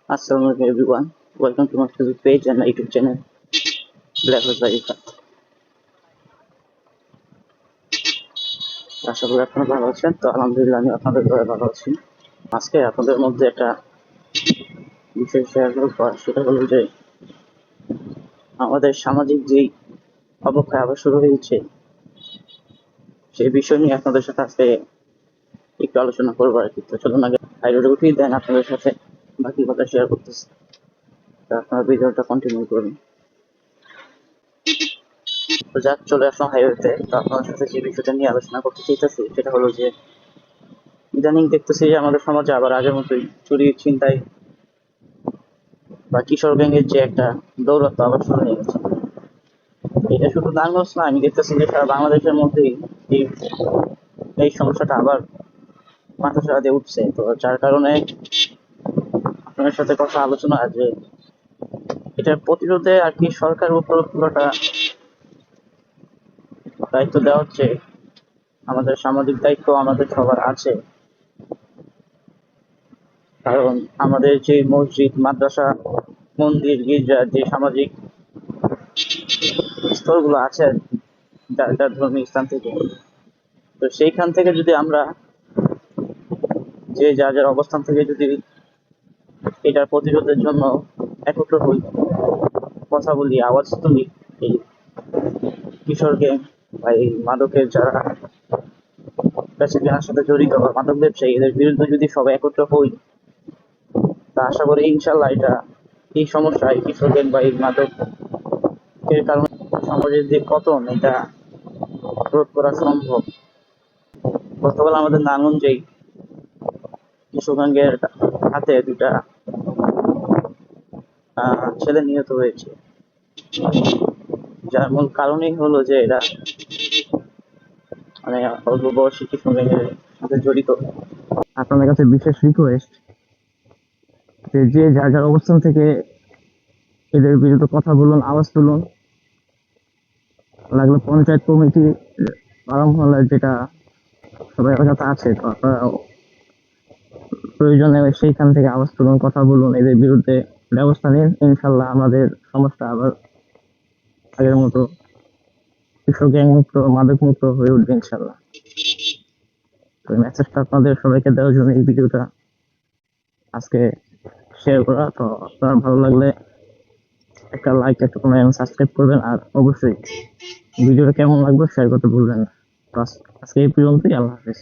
Assalamualaikum everyone. Welcome to my Facebook page and my YouTube channel, Black Holes by Ifat. আশা করি আপনারা ভালো আছেন। তো আলহামদুলিল্লাহ আমি আপনাদের দয়ায় ভালো আছি। আজকে আপনাদের মধ্যে একটা বিষয় শেয়ার করব, সেটা হলো যে আমাদের সামাজিক যেই অবক্ষয় আবার শুরু হয়েছে, সেই বিষয় নিয়ে আপনাদের সাথে আজকে একটু আলোচনা করবো আর কি। তো চলুন আগে হাইরোডে উঠিয়ে দেন, আপনাদের সাথে বাকি কথা শেয়ার করতেছি। তো আপনারা ভিডিওটা কন্টিনিউ করুন। তো যাক, চলে আসলাম হাইওয়েতে। তো আপনার সাথে যে বিষয়টা নিয়ে আলোচনা করতে চাইতেছি সেটা হলো যে ইদানিং দেখতেছি যে আমাদের সমাজে আবার আগের মতোই চুরি, ছিনতাই বা কিশোর গ্যাংয়ের যে একটা দৌরাত্ম্য আবার শুরু হয়ে গেছে। এটা শুধু নারায়ণগঞ্জ না, আমি দেখতেছি যে সারা বাংলাদেশের মধ্যেই এই এই সমস্যাটা আবার মাথা চাড়া দিয়ে উঠছে। তো যার কারণে আপনার সাথে কথা আলোচনা যে এটার প্রতিরোধে আর কি সরকার উপর পুরোটা দায়িত্ব দেওয়া হচ্ছে। আমাদের সামাজিক দায়িত্ব আমাদের সবার আছে, কারণ আমাদের যে মসজিদ, মাদ্রাসা, মন্দির, গির্জা, যে সামাজিক স্তরগুলো আছে যার যার ধর্মীয় স্থান থেকে, তো সেইখান থেকে যদি আমরা যে যার যার অবস্থান থেকে যদি এটার প্রতিরোধের জন্য একত্র হই, কথা বলি, আওয়াজ তুলি, এই কিশোর গ্যাং বা এই মাদকের যারা বেচা কেনার সাথে জড়িত বা মাদক ব্যবসায়ী, এদের বিরুদ্ধে যদি সবাই একত্র হই, তা আশা করি ইনশাল্লাহ এটা এই সমস্যা, এই কিশোর গ্যাং বা এই মাদকের কারণে সমাজের যে পতন, এটা রোধ করা সম্ভব। গতকাল আমাদের নারায়ণগঞ্জেই কিশোর গ্যাংয়ের হাতে দুটা ছেলে নিহত হয়েছে, যার মূল কারণই হলো যে এরা মানে অল্প বয়সী কিশোর গ্যাংয়ের সাথে জড়িত। আপনাদের কাছে বিশেষ রিকোয়েস্ট যে যে যার যার অবস্থান থেকে এদের বিরুদ্ধে কথা বলুন, আওয়াজ তুলুন। লাগলে পঞ্চায়েত কমিটি, পাড়া মহল্লার যেটা সবাই কথা আছে, তো আপনারা প্রয়োজনে সেইখান থেকে আওয়াজ তুলুন, কথা বলুন, এদের বিরুদ্ধে ব্যবস্থা নিন। ইনশাল্লাহ আমাদের সমাজটা আবার আগের মতো কিশোর গ্যাং মুক্ত, মাদক মুক্ত হয়ে উঠবে ইনশাল্লাহ। তো এই মেসেজটা আপনাদের সবাইকে দেওয়ার জন্য এই ভিডিওটা আজকে শেয়ার করা। তো আপনার ভালো লাগলে একটা লাইক, একটা কমেন্ট, সাবস্ক্রাইব করবেন, আর অবশ্যই ভিডিওটা কেমন লাগবে শেয়ার করতে ভুলবেন না। তো আজকে এই পর্যন্তই। আল্লাহ হাফেজ।